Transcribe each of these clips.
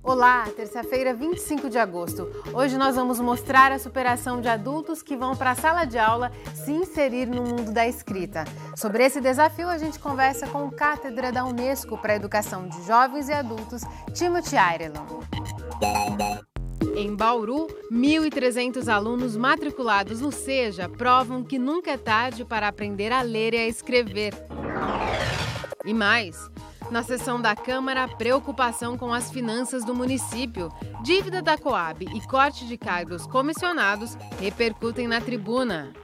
Olá, terça-feira, 25 de agosto. Hoje nós vamos mostrar a superação de adultos que vão para a sala de aula se inserir no mundo da escrita. Sobre esse desafio, a gente conversa com o Cátedra da Unesco para a Educação de Jovens e Adultos, Timothy Ireland. Em Bauru, 1.300 alunos matriculados no SEJA provam que nunca é tarde para aprender a ler e a escrever. E mais... Na sessão da Câmara, preocupação com as finanças do município. Dívida da Coab e corte de cargos comissionados repercutem na tribuna.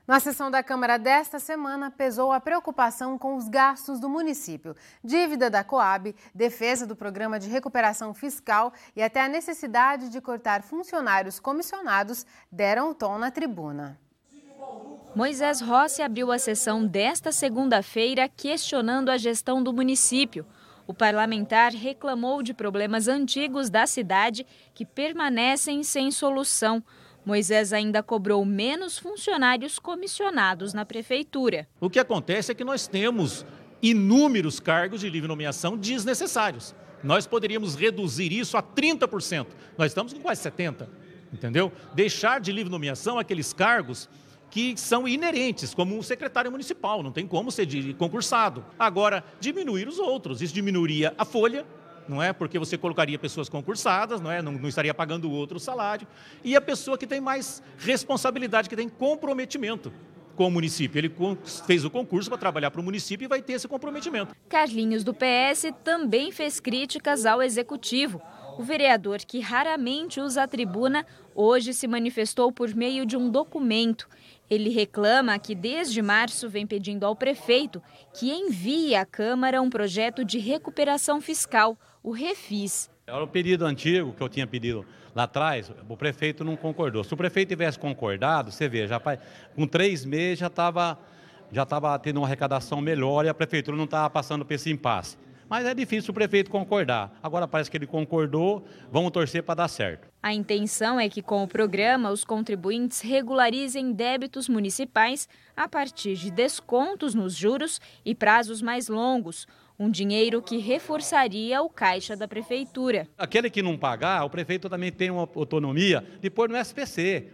Na sessão da Câmara desta semana, pesou a preocupação com os gastos do município. Dívida da Coab, defesa do programa de recuperação fiscal e até a necessidade de cortar funcionários comissionados deram o tom na tribuna. Moisés Rossi abriu a sessão desta segunda-feira questionando a gestão do município. O parlamentar reclamou de problemas antigos da cidade que permanecem sem solução. Moisés ainda cobrou menos funcionários comissionados na prefeitura. O que acontece é que nós temos inúmeros cargos de livre nomeação desnecessários. Nós poderíamos reduzir isso a 30%. Nós estamos com quase 70%, entendeu? Deixar de livre nomeação aqueles cargos que são inerentes, como um secretário municipal, não tem como ser concursado. Agora, diminuir os outros, isso diminuiria a folha, não é? Porque você colocaria pessoas concursadas, não é? Não estaria pagando outro salário. E a pessoa que tem mais responsabilidade, que tem comprometimento com o município. Ele fez o concurso para trabalhar para o município e vai ter esse comprometimento. Carlinhos, do PS, também fez críticas ao executivo. O vereador, que raramente usa a tribuna, hoje se manifestou por meio de um documento. Ele reclama que desde março vem pedindo ao prefeito que envie à Câmara um projeto de recuperação fiscal, o Refis. Era o pedido antigo que eu tinha pedido lá atrás, o prefeito não concordou. Se o prefeito tivesse concordado, você vê, já com 3 meses já estava tendo uma arrecadação melhor e a prefeitura não estava passando por esse impasse. Mas é difícil o prefeito concordar. Agora parece que ele concordou, vamos torcer para dar certo. A intenção é que com o programa os contribuintes regularizem débitos municipais a partir de descontos nos juros e prazos mais longos. Um dinheiro que reforçaria o caixa da prefeitura. Aquele que não pagar, o prefeito também tem uma autonomia de pôr no SPC.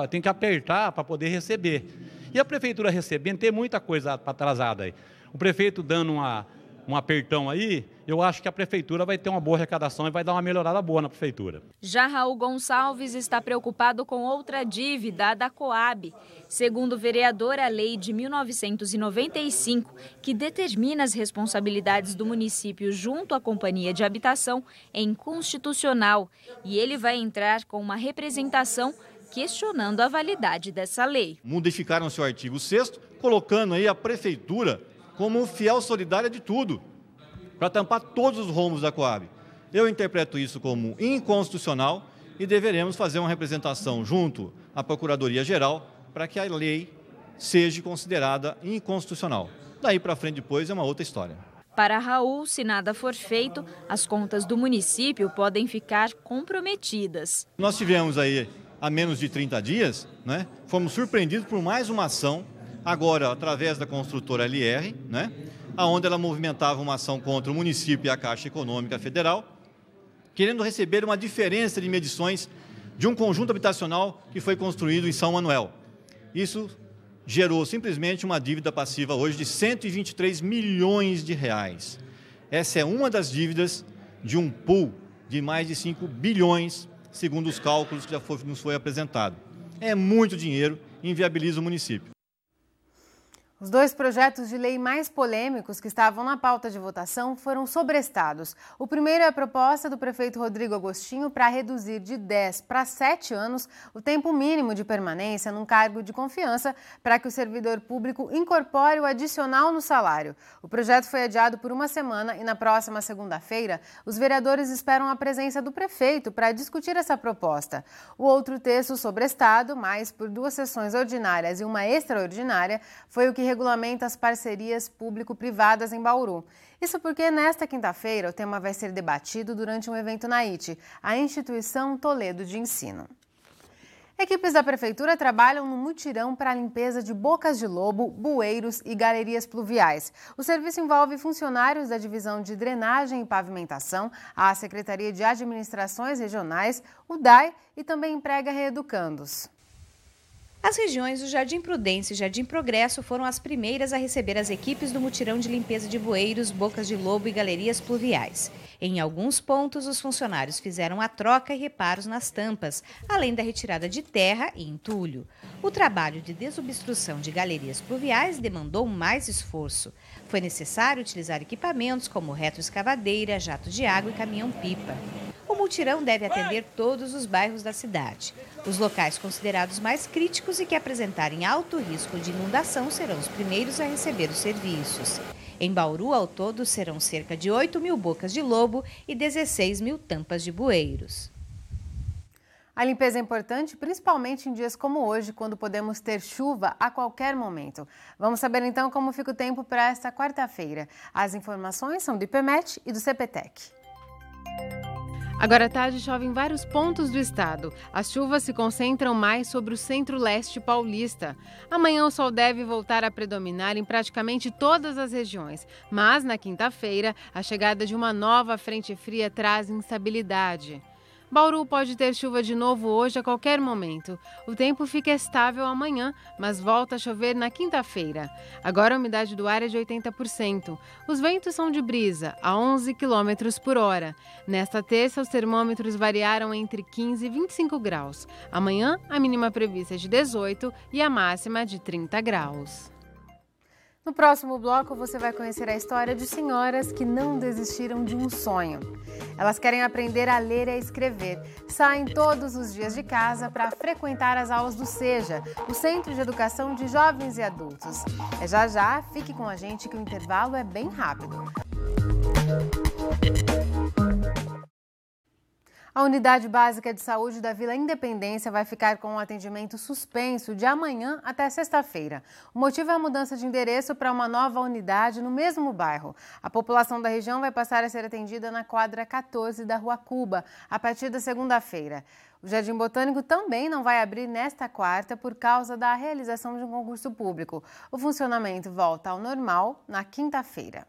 Tem que apertar para poder receber. E a prefeitura recebendo, tem muita coisa atrasada aí. O prefeito dando um apertão aí, eu acho que a prefeitura vai ter uma boa arrecadação e vai dar uma melhorada boa na prefeitura. Já Raul Gonçalves está preocupado com outra dívida, a da Coab. Segundo o vereador, a lei de 1995, que determina as responsabilidades do município junto à companhia de habitação, é inconstitucional. E ele vai entrar com uma representação questionando a validade dessa lei. Modificaram seu artigo 6º, colocando aí a prefeitura como fiel solidária de tudo, para tampar todos os rombos da Coab. Eu interpreto isso como inconstitucional e deveremos fazer uma representação junto à Procuradoria-Geral para que a lei seja considerada inconstitucional. Daí para frente depois é uma outra história. Para Raul, se nada for feito, as contas do município podem ficar comprometidas. Nós tivemos aí, há menos de 30 dias, né, fomos surpreendidos por mais uma ação, agora através da construtora LR, né, onde ela movimentava uma ação contra o município e a Caixa Econômica Federal, querendo receber uma diferença de medições de um conjunto habitacional que foi construído em São Manuel. Isso gerou simplesmente uma dívida passiva hoje de 123 milhões de reais. Essa é uma das dívidas de um pool de mais de 5 bilhões, segundo os cálculos que já nos foi apresentado. É muito dinheiro e inviabiliza o município. Os 2 projetos de lei mais polêmicos que estavam na pauta de votação foram sobrestados. O primeiro é a proposta do prefeito Rodrigo Agostinho para reduzir de 10 para 7 anos o tempo mínimo de permanência num cargo de confiança para que o servidor público incorpore o adicional no salário. O projeto foi adiado por uma semana e na próxima segunda-feira os vereadores esperam a presença do prefeito para discutir essa proposta. O outro texto sobrestado, mas por 2 sessões ordinárias e uma extraordinária, foi o que regulamenta as parcerias público-privadas em Bauru. Isso porque nesta quinta-feira o tema vai ser debatido durante um evento na ITE, a Instituição Toledo de Ensino. Equipes da Prefeitura trabalham no mutirão para a limpeza de bocas de lobo, bueiros e galerias pluviais. O serviço envolve funcionários da Divisão de Drenagem e Pavimentação, a Secretaria de Administrações Regionais, o DAI e também emprega reeducandos. As regiões do Jardim Prudência e Jardim Progresso foram as primeiras a receber as equipes do mutirão de limpeza de bueiros, bocas de lobo e galerias pluviais. Em alguns pontos, os funcionários fizeram a troca e reparos nas tampas, além da retirada de terra e entulho. O trabalho de desobstrução de galerias pluviais demandou mais esforço. Foi necessário utilizar equipamentos como retroescavadeira, jato de água e caminhão-pipa. O mutirão deve atender todos os bairros da cidade. Os locais considerados mais críticos e que apresentarem alto risco de inundação serão os primeiros a receber os serviços. Em Bauru, ao todo, serão cerca de 8.000 bocas de lobo e 16.000 tampas de bueiros. A limpeza é importante, principalmente em dias como hoje, quando podemos ter chuva a qualquer momento. Vamos saber então como fica o tempo para esta quarta-feira. As informações são do IPMET e do CPTEC. Agora à tarde chove em vários pontos do estado. As chuvas se concentram mais sobre o centro-leste paulista. Amanhã o sol deve voltar a predominar em praticamente todas as regiões. Mas na quinta-feira, a chegada de uma nova frente fria traz instabilidade. Bauru pode ter chuva de novo hoje a qualquer momento. O tempo fica estável amanhã, mas volta a chover na quinta-feira. Agora a umidade do ar é de 80%. Os ventos são de brisa, a 11 km por hora. Nesta terça, os termômetros variaram entre 15 e 25 graus. Amanhã, a mínima prevista é de 18 e a máxima de 30 graus. No próximo bloco, você vai conhecer a história de senhoras que não desistiram de um sonho. Elas querem aprender a ler e a escrever. Saem todos os dias de casa para frequentar as aulas do SEJA, o Centro de Educação de Jovens e Adultos. É já já, fique com a gente que o intervalo é bem rápido. A Unidade Básica de Saúde da Vila Independência vai ficar com um atendimento suspenso de amanhã até sexta-feira. O motivo é a mudança de endereço para uma nova unidade no mesmo bairro. A população da região vai passar a ser atendida na quadra 14 da Rua Cuba, a partir da segunda-feira. O Jardim Botânico também não vai abrir nesta quarta por causa da realização de um concurso público. O funcionamento volta ao normal na quinta-feira.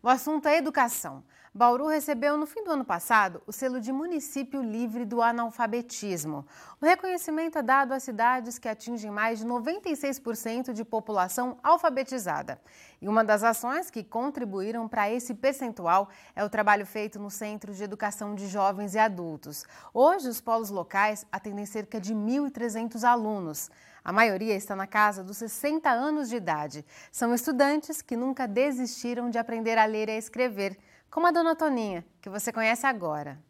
O assunto é educação. Bauru recebeu, no fim do ano passado, o selo de município livre do analfabetismo. O reconhecimento é dado a cidades que atingem mais de 96% de população alfabetizada. E uma das ações que contribuíram para esse percentual é o trabalho feito no Centro de Educação de Jovens e Adultos. Hoje, os polos locais atendem cerca de 1.300 alunos. A maioria está na casa dos 60 anos de idade. São estudantes que nunca desistiram de aprender a ler e a escrever, como a dona Toninha, que você conhece agora.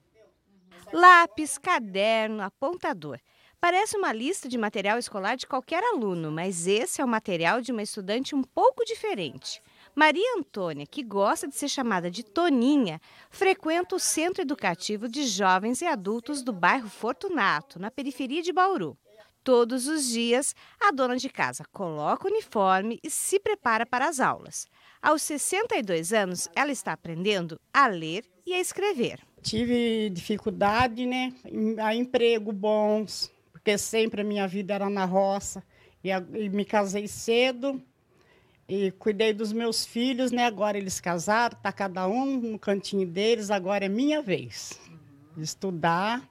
Lápis, caderno, apontador. Parece uma lista de material escolar de qualquer aluno, mas esse é o material de uma estudante um pouco diferente. Maria Antônia, que gosta de ser chamada de Toninha, frequenta o Centro Educativo de Jovens e Adultos do bairro Fortunato, na periferia de Bauru. Todos os dias, a dona de casa coloca o uniforme e se prepara para as aulas. Aos 62 anos, ela está aprendendo a ler e a escrever. Tive dificuldade, a emprego bons, porque sempre a minha vida era na roça. E me casei cedo e cuidei dos meus filhos, Agora eles casaram, está cada um no cantinho deles, agora é minha vez de estudar,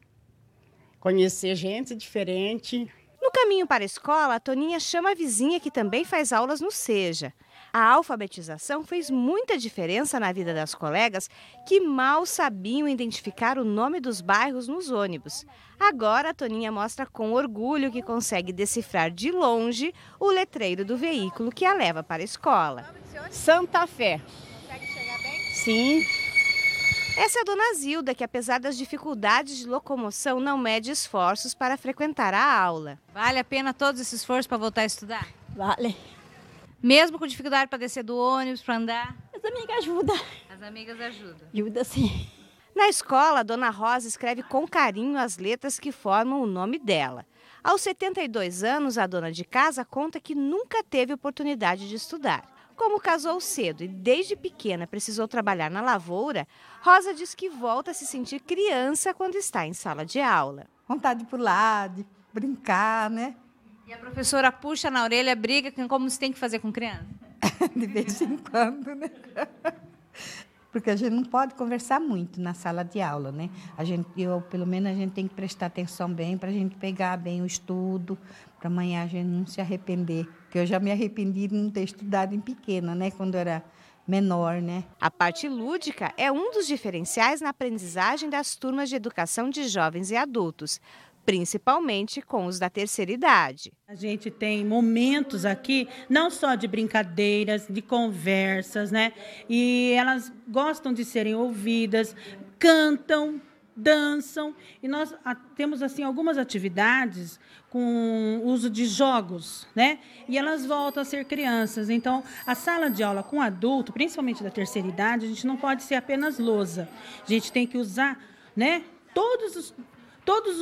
conhecer gente diferente. No caminho para a escola, a Toninha chama a vizinha que também faz aulas no SEJA. A alfabetização fez muita diferença na vida das colegas que mal sabiam identificar o nome dos bairros nos ônibus. Agora, a Toninha mostra com orgulho que consegue decifrar de longe o letreiro do veículo que a leva para a escola. Santa Fé. Consegue chegar bem? Sim. Essa é a dona Zilda, que apesar das dificuldades de locomoção, não mede esforços para frequentar a aula. Vale a pena todo esse esforço para voltar a estudar? Vale. Mesmo com dificuldade para descer do ônibus, para andar? As amigas ajudam. As amigas ajudam. Ajuda sim. Na escola, a dona Rosa escreve com carinho as letras que formam o nome dela. Aos 72 anos, a dona de casa conta que nunca teve oportunidade de estudar. Como casou cedo e desde pequena precisou trabalhar na lavoura, Rosa diz que volta a se sentir criança quando está em sala de aula. Vontade de pular, brincar, né? E a professora puxa na orelha, briga, como se tem que fazer com criança? De vez em quando, né? Porque a gente não pode conversar muito na sala de aula, né? Pelo menos, a gente tem que prestar atenção bem para a gente pegar bem o estudo, para amanhã a gente não se arrepender. Porque eu já me arrependi de não ter estudado em pequena, né? Quando eu era menor, né? A parte lúdica é um dos diferenciais na aprendizagem das turmas de educação de jovens e adultos, principalmente com os da terceira idade. A gente tem momentos aqui, não só de brincadeiras, de conversas, né? E elas gostam de serem ouvidas, cantam, dançam. E nós temos, assim, algumas atividades com uso de jogos, né? E elas voltam a ser crianças. Então, a sala de aula com adulto, principalmente da terceira idade, a gente não pode ser apenas lousa. A gente tem que usar, né, todos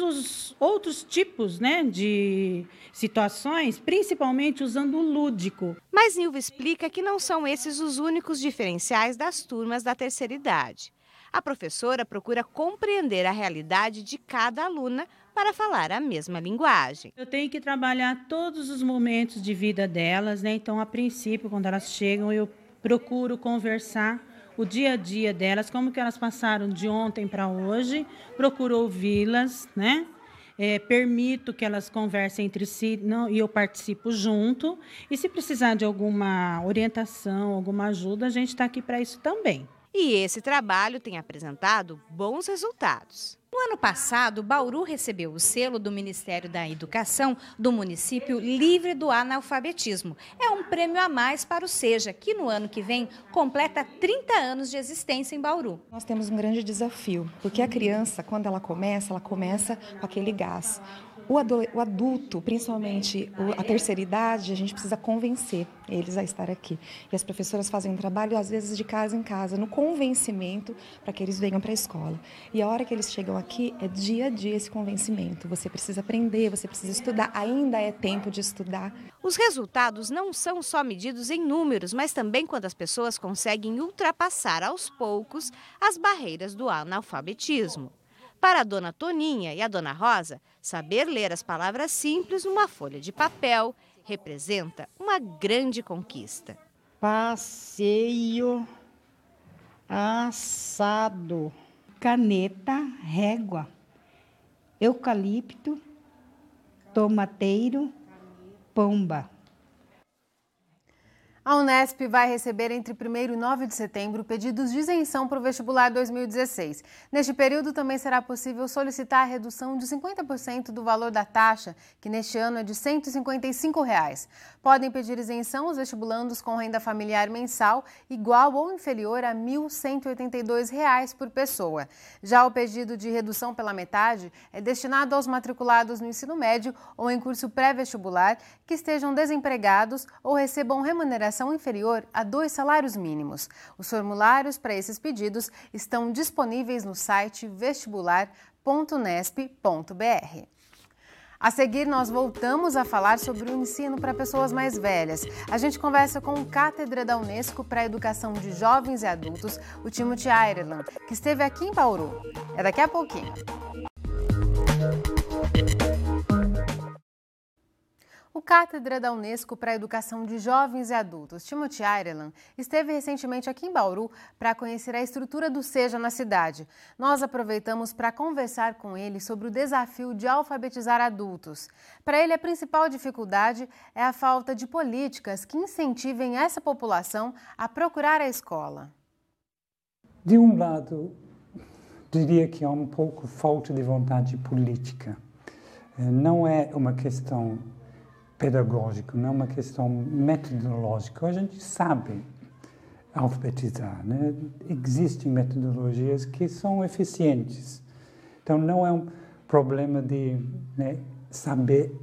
os outros tipos, né, de situações, principalmente usando o lúdico. Mas Nilva explica que não são esses os únicos diferenciais das turmas da terceira idade. A professora procura compreender a realidade de cada aluna para falar a mesma linguagem. Eu tenho que trabalhar todos os momentos de vida delas, né? Então, a princípio, quando elas chegam, eu procuro conversar o dia a dia delas, como que elas passaram de ontem para hoje, procuro ouvi-las, né? Permito que elas conversem entre si e eu participo junto. E se precisar de alguma orientação, alguma ajuda, a gente está aqui para isso também. E esse trabalho tem apresentado bons resultados. No ano passado, Bauru recebeu o selo do Ministério da Educação do município livre do analfabetismo. É um prêmio a mais para o SEJA, que no ano que vem completa 30 anos de existência em Bauru. Nós temos um grande desafio, porque a criança, quando ela começa com aquele gás. O adulto, principalmente a terceira idade, a gente precisa convencer eles a estar aqui. E as professoras fazem um trabalho, às vezes, de casa em casa, no convencimento para que eles venham para a escola. E a hora que eles chegam aqui, é dia a dia esse convencimento. Você precisa aprender, você precisa estudar, ainda é tempo de estudar. Os resultados não são só medidos em números, mas também quando as pessoas conseguem ultrapassar aos poucos as barreiras do analfabetismo. Para a dona Toninha e a dona Rosa, saber ler as palavras simples numa folha de papel representa uma grande conquista. Passeio, assado, Caneta, régua, eucalipto, tomateiro, pomba. A Unesp vai receber entre 1º e 9 de setembro pedidos de isenção para o vestibular 2016. Neste período, também será possível solicitar a redução de 50% do valor da taxa, que neste ano é de R$ 155. Podem pedir isenção os vestibulandos com renda familiar mensal igual ou inferior a R$ 1.182 por pessoa. Já o pedido de redução pela metade é destinado aos matriculados no ensino médio ou em curso pré-vestibular que estejam desempregados ou recebam remuneração inferior a 2 salários mínimos. Os formulários para esses pedidos estão disponíveis no site vestibular.unesp.br. A seguir, nós voltamos a falar sobre o ensino para pessoas mais velhas. A gente conversa com o Cátedra da Unesco para a Educação de Jovens e Adultos, o Timothy Ireland, que esteve aqui em Bauru. É daqui a pouquinho. O Cátedra da Unesco para a Educação de Jovens e Adultos, Timothy Ireland, esteve recentemente aqui em Bauru para conhecer a estrutura do SEJA na cidade. Nós aproveitamos para conversar com ele sobre o desafio de alfabetizar adultos. Para ele, a principal dificuldade é a falta de políticas que incentivem essa população a procurar a escola. De um lado, diria que há um pouco falta de vontade política. Não é uma questão pedagógico, não é uma questão metodológica. A gente sabe alfabetizar, né? Existem metodologias que são eficientes. Então, não é um problema de saber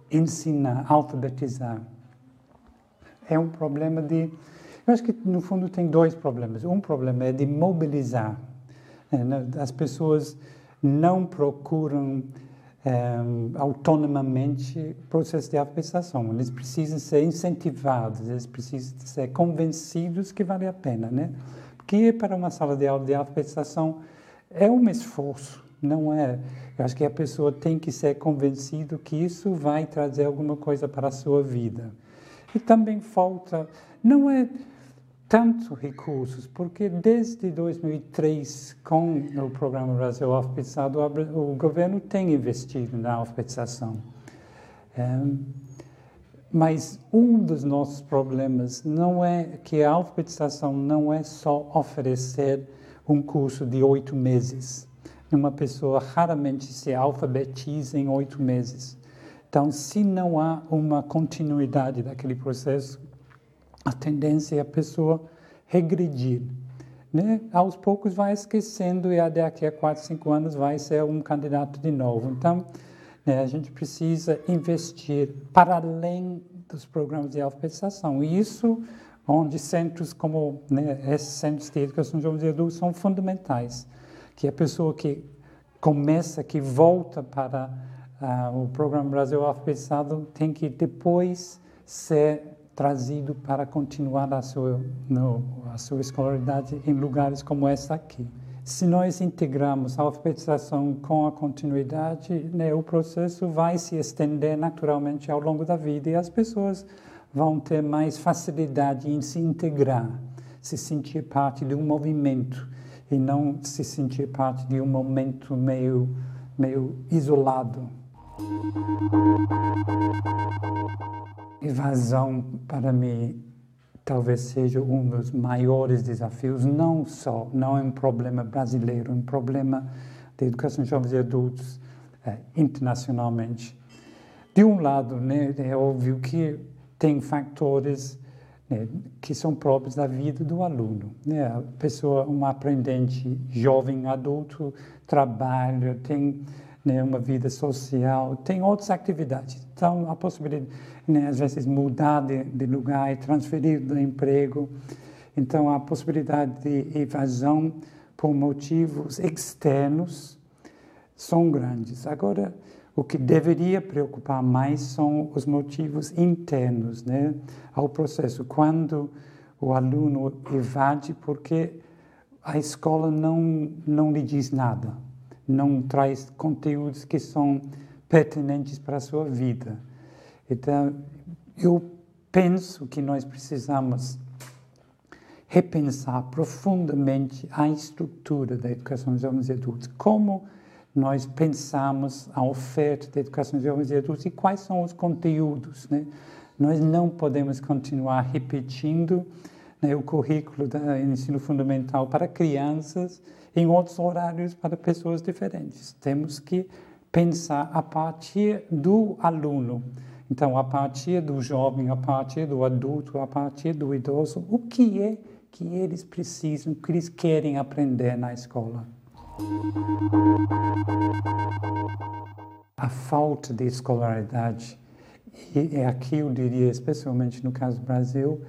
ensinar, alfabetizar. É um problema de... Eu acho que, no fundo, tem dois problemas. Um problema é de mobilizar. As pessoas não procuram autonomamente o processo de alfabetização. Eles precisam ser incentivados, eles precisam ser convencidos que vale a pena, né? Porque ir para uma sala de aula de alfabetização é um esforço, Não é. Eu acho que a pessoa tem que ser convencida que isso vai trazer alguma coisa para a sua vida. E também falta, não é tanto recursos, porque desde 2003, com o Programa Brasil Alfabetizado, o governo tem investido na alfabetização. Mas um dos nossos problemas não é que a alfabetização não é só oferecer um curso de 8 meses. Uma pessoa raramente se alfabetiza em 8 meses. Então, se não há uma continuidade daquele processo, a tendência é a pessoa regredir. Né? Aos poucos vai esquecendo e daqui a 4, 5 anos vai ser um candidato de novo. Então, né, a gente precisa investir para além dos programas de alfabetização. E isso onde centros como esses centros de educação de jovens e adultos são fundamentais. Que a pessoa que começa, que volta para o Programa Brasil Alfabetizado tem que depois ser trazido para continuar a sua escolaridade em lugares como esse aqui. Se nós integramos a alfabetização com a continuidade, né, o processo vai se estender naturalmente ao longo da vida e as pessoas vão ter mais facilidade em se integrar, se sentir parte de um movimento e não se sentir parte de um momento meio isolado. Evasão, para mim, talvez seja um dos maiores desafios, não é um problema brasileiro, é um problema de educação de jovens e adultos internacionalmente. De um lado, né, é óbvio que tem fatores, né, que são próprios da vida do aluno. Né? A pessoa, um aprendente jovem, adulto, trabalha, tem, né, uma vida social, tem outras atividades. Então, a possibilidade, né, às vezes, mudar de lugar e transferir do emprego. Então, a possibilidade de evasão por motivos externos são grandes. Agora, o que deveria preocupar mais são os motivos internos, né, ao processo. Quando o aluno evade porque a escola não lhe diz nada, não traz conteúdos que são pertinentes para a sua vida. Então, eu penso que nós precisamos repensar profundamente a estrutura da educação de jovens e adultos. Como nós pensamos a oferta de educação de jovens e adultos e quais são os conteúdos, né? Nós não podemos continuar repetindo, né, o currículo do ensino fundamental para crianças em outros horários para pessoas diferentes. Temos que pensar a partir do aluno. Então, a partir do jovem, a partir do adulto, a partir do idoso, o que é que eles precisam, o que eles querem aprender na escola. A falta de escolaridade, e aqui eu diria, especialmente no caso do Brasil,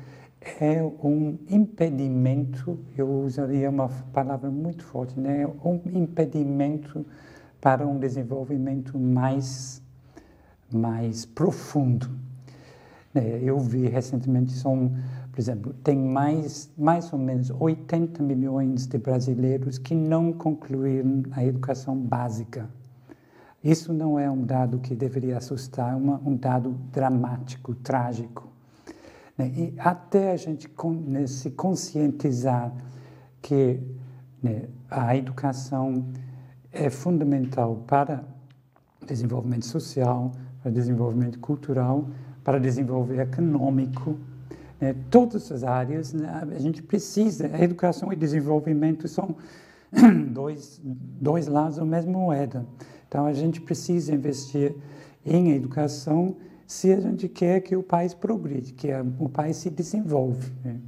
é um impedimento, eu usaria uma palavra muito forte, né? Um impedimento para um desenvolvimento mais profundo. Eu vi recentemente, por exemplo, tem mais ou menos 80 milhões de brasileiros que não concluíram a educação básica. Isso não é um dado que deveria assustar, é um dado dramático, trágico. E até a gente se conscientizar que, né, a educação é fundamental para o desenvolvimento social, para o desenvolvimento cultural, para o desenvolvimento econômico, né, todas as áreas, né, a gente precisa. A educação e desenvolvimento são dois lados da mesma moeda. Então, a gente precisa investir em educação se a gente quer que o país progride, que o país se desenvolve. Né?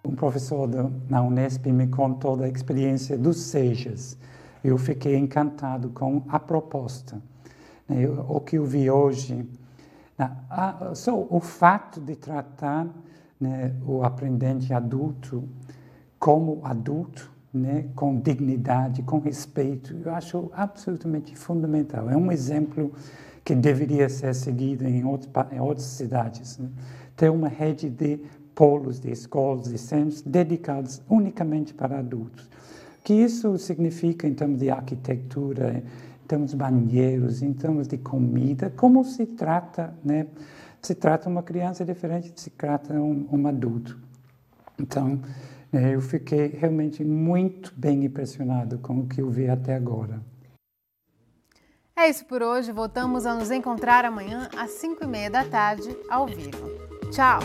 Um professor na Unesp me contou da experiência dos SEJAs. Eu fiquei encantado com a proposta. O que eu vi hoje, só o fato de tratar, né, o aprendente adulto como adulto, né, com dignidade, com respeito, eu acho absolutamente fundamental. É um exemplo que deveria ser seguido em outras cidades. Né? Ter uma rede de polos, de escolas, de centros dedicados unicamente para adultos. que isso significa em termos de arquitetura, em termos de banheiros, em termos de comida, como se trata, né? Se trata uma criança diferente de se trata um adulto. Então, eu fiquei realmente muito bem impressionado com o que eu vi até agora. É isso por hoje. Voltamos a nos encontrar amanhã às 5h30 da tarde, ao vivo. Tchau!